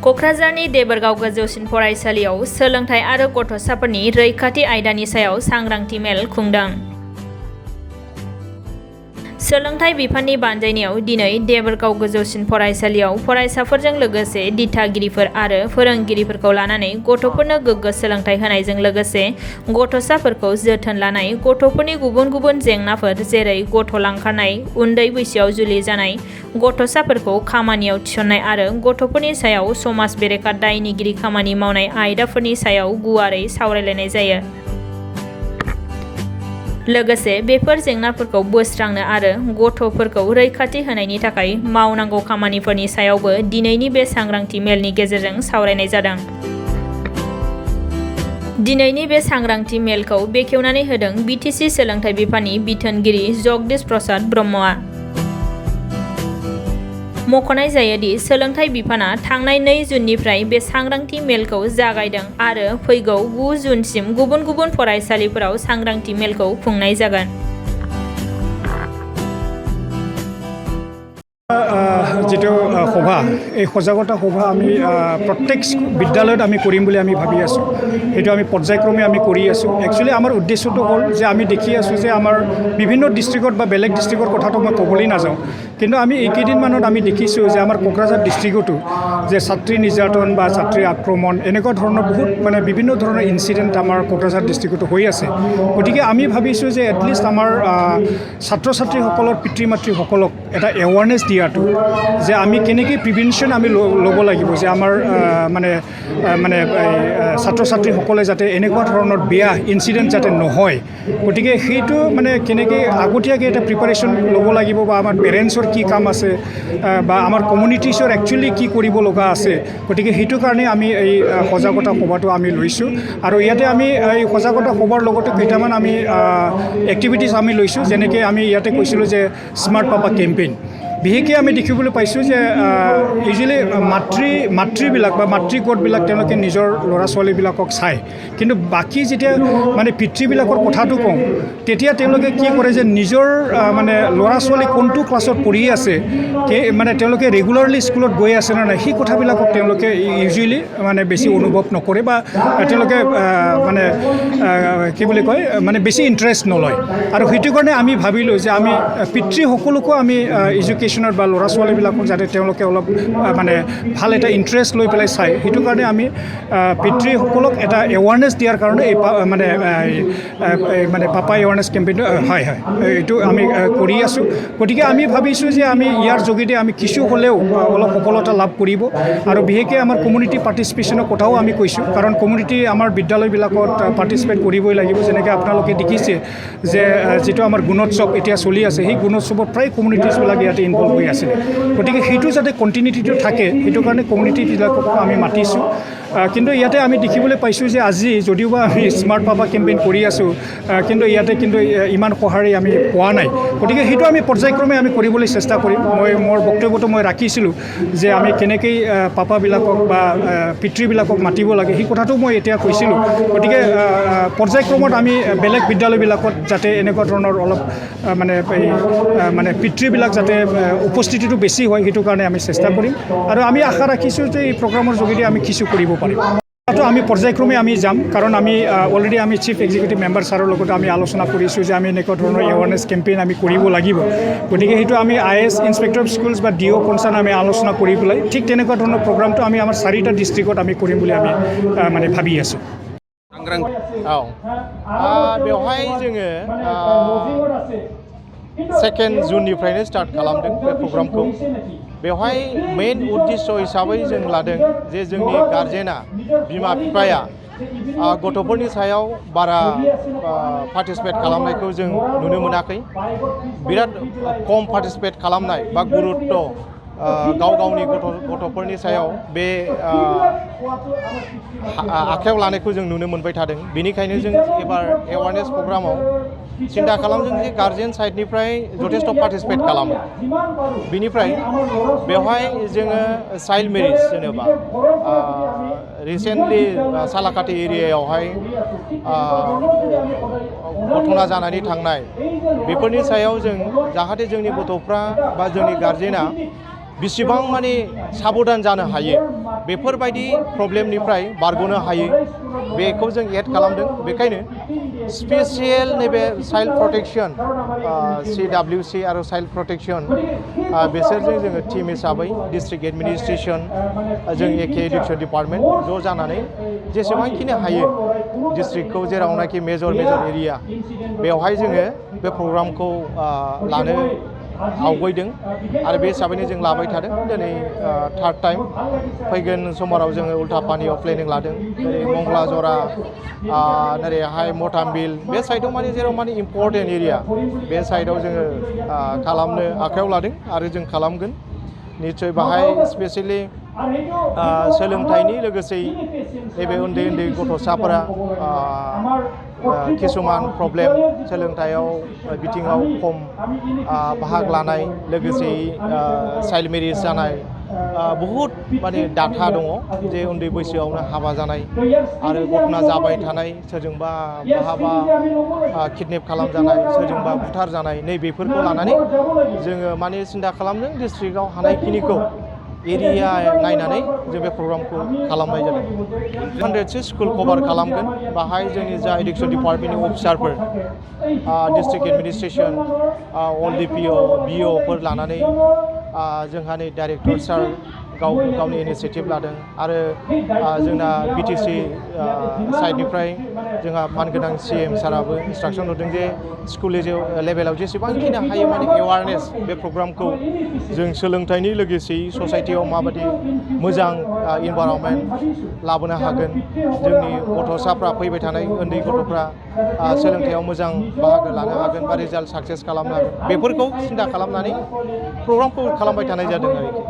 क'क्राझारनि देबोरगाव गोजौसिन फरायसालियाव सोलोंथाइ आरो गथ'साफोरनि रैखाथि आयदानि सायाव सांग्रांथि मेल खुंदों। सोलोंथाइ बिफाननि बानजायनायाव दिनै देबोरगाव गोजौसिन फरायसालियाव फरायसाफोरजों लोगोसे दिथागिरिफोर आरो फोरोंगिरिफोरखौ लानानै गथ'फोरनो गोग्गो सोलोंथाइ होनायजों लोगोसे गथ'साफोरखौ जोथोन लानाय, गथ'फोरनि गुबुन गुबुन जेंनाफोर जेरै गथ' लांखारनाय, उन्दै बैसोआव जुलि जानाय, गथ'साफोरखौ खामानियाव थिसननाय आरो गथ'फोरनि सायाव समाज बेरेखा दायनिगिरि खामानि मावनाय आयदाफोरनि सायाव गुवारै सावरायलायनाय जायो। लोगोसे बेफोर जेंनाफोरखौ बोस्रांनो आरो गथ'फोरखौ रैखाथि होनायनि थाखाय मावनांगौ खामानिफोरनि सायावबो दिनैनि बे सांग्रांथि मेलनि गेजेरजों सावरायनाय जादों। दिनैनि बे सांग्रांथि मेलखौ बेखेवनानै होदों बिटिसि सोलोंथाइ बिफाननि बिथोनगिरि जगदीश प्रसाद ब्रह्मआ। मख'नाय जायोदि सोलोंथाइ बिफाना थांनाय 2 जुननिफ्राय बे सांग्रांथि मेलखौ जागायदों आरो फैगौ 9 जुनसिम गुबुन गुबुन फरायसालिफोराव सांग्रांथि मेलखौ खुंनाय जागोन। जितु सभा এই সজাগতা সভা আমি প্রত্যেক বিদ্যালয়ত আমি কৰিম বুলি আমি ভাবি আছোঁ। এইটো আমি পৰ্যায়ক্ৰমে আমি কৰি আছোঁ। একচুৱেলি আমাৰ উদ্দেশ্যটো হ'ল যে আমি দেখি আছোঁ যে আমাৰ বিভিন্ন ডিষ্ট্ৰিক্টত বা বেলেগ ডিষ্ট্ৰিক্টৰ কথাটো মই ক'বলৈ নাযাওঁ, কিন্তু আমি এইকেইদিনমানত আমি দেখিছোঁ যে আমাৰ কোকৰাঝাৰ ডিষ্ট্ৰিক্টতো যে ছাত্ৰী নিৰ্যাতন বা ছাত্ৰী আক্ৰমণ এনেকুৱা ধৰণৰ বহুত বিভিন্ন ধৰণৰ ইনচিডেণ্ট আমাৰ কোকৰাঝাৰ ডিষ্ট্ৰিক্টতো হৈ আছে। গতিকে আমি ভাবিছোঁ যে এটলিষ্ট আমাৰ ছাত্ৰ ছাত্ৰীসকলৰ পিতৃ মাতৃসকলক এটা এৱাৰনেছ দিয়াটো যে আমি কেনেকৈ প্ৰিভেনশ্যন আমি ল'ব লাগিব যে আমাৰ ছাত্ৰ ছাত্ৰীসকলে যাতে এনেকুৱা ধৰণৰ বেয়া ইনচিডেণ্ট যাতে নহয়। গতিকে সেইটো কেনেকৈ আগতীয়াকৈ এটা প্ৰিপাৰেশ্যন ল'ব লাগিব বা আমাৰ পেৰেণ্টছৰ কি কাম আছে বা আমাৰ কমিউনিটিছৰ একচুৱেলি কি কৰিব লগা আছে। গতিকে সেইটো কাৰণে আমি এই সজাগতা সভাটো আমি লৈছোঁ আৰু ইয়াতে আমি এই সজাগতা সভাৰ লগতে কেইটামান আমি এক্টিভিটিছ আমি লৈছোঁ। যেনেকৈ আমি ইয়াতে কৈছিলোঁ যে স্মাৰ্ট পাপা কেম্পেইন। বিশেষকৈ আমি দেখিবলৈ পাইছোঁ যে ইউজুৱেলি মাতৃবিলাক বা মাতৃগোটবিলাক তেওঁলোকে নিজৰ ল'ৰা ছোৱালীবিলাকক চায়, কিন্তু বাকী যেতিয়া পিতৃবিলাকৰ কথাটো কওঁ তেতিয়া তেওঁলোকে কি কৰে যে নিজৰ ল'ৰা ছোৱালী কোনটো ক্লাছত পঢ়ি আছে, তেওঁলোকে ৰেগুলাৰলি স্কুলত গৈ আছে নে নাই সেই কথাবিলাকক তেওঁলোকে ইউজুৱেলি বেছি অনুভৱ নকৰে বা তেওঁলোকে কি বুলি কয় বেছি ইণ্টাৰেষ্ট নলয়। আৰু সেইটো কাৰণে আমি ভাবিলোঁ যে আমি পিতৃসকলকো আমি এডুকেশ্যনত বা ল'ৰা ছোৱালীবিলাকক যাতে তেওঁলোকে অলপ ভাল এটা ইণ্টাৰেষ্ট লৈ পেলাই চায়, সেইটো কাৰণে আমি পিতৃসকলক এটা এৱাৰনেছ দিয়াৰ কাৰণে এই পাপা এৱাৰনেছ কেম্পেইনটো এইটো আমি কৰি আছোঁ। গতিকে আমি ভাবিছোঁ যে আমি ইয়াৰ যোগেদি আমি কিছু হ'লেও অলপ সফলতা লাভ কৰিব আৰু বিশেষকৈ আমাৰ কমিউনিটি পাৰ্টিচিপেশ্যনৰ কথাও আমি কৈছোঁ, কাৰণ কমিউনিটি আমাৰ বিদ্যালয়বিলাকত পাৰ্টিচিপেট কৰিবই লাগিব। যেনেকৈ আপোনালোকে দেখিছে যে যিটো আমাৰ গুণোৎসৱ এতিয়া চলি আছে, সেই গুণোৎসৱত প্ৰায় কমিউনিটিছবিলাক ইয়াতে ইনভলভ হৈ আছিলে। গতিকে সেইটো যাতে কণ্টিনিউটিটো থাকে সেইটো কাৰণে কমিউনিটিবিলাকক আমি মাতিছোঁ। কিন্তু ইয়াতে আমি দেখিবলৈ পাইছোঁ যে আজি যদিওবা আমি স্মাৰ্ট পাপা কেম্পেইন কৰি আছোঁ, কিন্তু ইয়াতে ইমান সঁহাৰি আমি পোৱা নাই। গতিকে সেইটো আমি পৰ্যায়ক্ৰমে আমি কৰিবলৈ চেষ্টা কৰিম। মোৰ বক্তব্যটো মই ৰাখিছিলোঁ যে আমি কেনেকৈ পাপাবিলাকক বা পিতৃবিলাকক মাতিব লাগে সেই কথাটো মই এতিয়া কৈছিলোঁ। গতিকে পৰ্যায়ক্ৰমত আমি বেলেগ বিদ্যালয়বিলাকত যাতে এনেকুৱা ধৰণৰ অলপ পিতৃবিলাক যাতে উপস্থিতিটো বেছি হয় সেইটো কাৰণে আমি চেষ্টা কৰিম আৰু আমি আশা ৰাখিছোঁ যে এই প্ৰগ্ৰামৰ যোগেদি আমি কিছু কৰিব পাৰিম। আমি পৰ্যায়ক্ৰমে আমি যাম, কাৰণ আমি অলৰেডি আমি চিফ এক্সিকিউটিভ মেম্বাৰ ছাৰৰ লগতে আমি আলোচনা কৰিছোঁ যে আমি এনেকুৱা ধৰণৰ এৱাৰনেছ কেম্পেইন আমি কৰিব লাগিব। গতিকে সেইটো আমি IAS ইনস্পেক্টৰ অফ স্কুলছ বা DO কনচাৰ্ণ আমি আলোচনা কৰি পেলাই ঠিক তেনেকুৱা ধৰণৰ প্ৰগ্ৰামটো আমি আমাৰ 4টা ডিষ্ট্ৰিক্টত আমি কৰিম বুলি আমি ভাবি আছোঁ। बेवहाय जोङो 2 जुननिफ्रायनो स्टार्ट खालामदों बे प्रग्रामखौ। बेवहाय मेन उद्देश्य हिसाबै जों लादों जे जोंनि गार्जेना बिमा बिफाया गथ'फोरनि सायाव बारा पार्टिसिपेट खालामनायखौ जों नुनो मोनाखै। बिराद खम पार्टिसिपेट खालामनाय बा गुरुत्व गाव गावनि गथ'फोरनि सायाव बे आखायाव लानायखौ जों नुनो मोनबाय थादों। बेनिखायनो जों एबार एवारनेस प्रग्रामाव सिन्था खालामदों जे गार्जेन साइडनिफ्राय जथेस्थ पार्टिसिपेट खालामो। बिनिफ्राय बेवहाय जोङो चाइल्ड मेरिज जेनेबा रिसेन्टलि सालाकाटि एरियायावहाय घटना जानानै थांनाय बेफोरनि सायाव जों जाहाथे जोंनि गथ'फ्रा बा जोंनि गार्जेना बेसेबां माने साबधान जानो हायो बेफोरबायदि प्रब्लेमनिफ्राय बारग'नो हायो बेखौ जों एड खालामदों। बेखायनो स्पेसियेल नैबे चाइल्ड प्रटेक्शन CWC आरो चाइल्ड प्रटेक्शन बिसोरजों जोङो टीम हिसाबै डिस्ट्रिक्ट एडमिनिस्ट्रेशन जों एके एडुकेशन डिपार्टमेन्ट ज' जानानै जेसेबांखिनि हायो डिस्ट्रिक्टखौ जेरावनाखि मेजर एरिया बेवहाय जोङो बे प्रग्रामखौ लानो आवगायदों आरो बे हिसाबैनो जों लाबाय थादों। दिनै थार्ड टाइम फैगोन समबाराव जोङो उल्टापानियाव प्लेनिं लादों। ओरै मंगलाजरा ओरैहाय मथामबिल बे साइडआव माने जेराव माने इम्परटेन्ट एरिया बे साइडआव जोङो खालामनो आखायाव लादों आरो जों खालामगोन। निश्चय बाहाय स्पेसियेलि सोलोंथाइनि लोगोसे नैबे उन्दै गथ'साफोरा किसुमान प्रब्लेम सोलोंथाइयाव बिथिङाव खम बाहागो लानाय लोगोसे चाइल्ड मेरिज जानाय बहुद माने डाटा दङ जे उन्दै बैसोआवनो हाबा जानाय आरो घटना जाबाय थानाय सोरजोंबा बहाबा किडनेप खालामजानाय सोरजोंबा बुथार जानाय नैबेफोरखौ लानानै जोङो माने सिन्था खालामदों डिस्ट्रिक्टआव हानायखिनिखौ एरिया नायनानै जों बे प्रग्रामखौ खालामनाय जादों। 100सो स्कुल कभार खालामगोन। बाहाय जोंनि जा एडुकेशन डिपार्टमेन्टनि अफिसारफोर डिस्ट्रिक्ट एडमिनिस्ट्रेशन अल DPO BOफोर लानानै जोंहा नै डाइरेक्टर सार गावनि इनिसिएटिभ लादों आरो जोंना BTC साइडनिफ्राय जोंहा मानगोनां CM साराबो इन्सट्राक्सन होदों जे स्कुल लेभेलाव जेसेबांखिनि हायो माने एवारनेस बे प्रग्रामखौ जों सोलोंथाइनि लोगोसे ससाइटियाव माबायदि मोजां इनभाइरनमेन्ट लाबोनो हागोन जोंनि गथ'साफ्रा फैबाय थानाय उन्दै गथ'फ्रा सोलोंथाइयाव मोजां बाहागो लानो हागोन बा रिजाल्ट साक्सेस खालामनो हागोन बेफोरखौ सिन्था खालामनानै प्रग्रामखौ खालामबाय थानाय जादों आरोखि।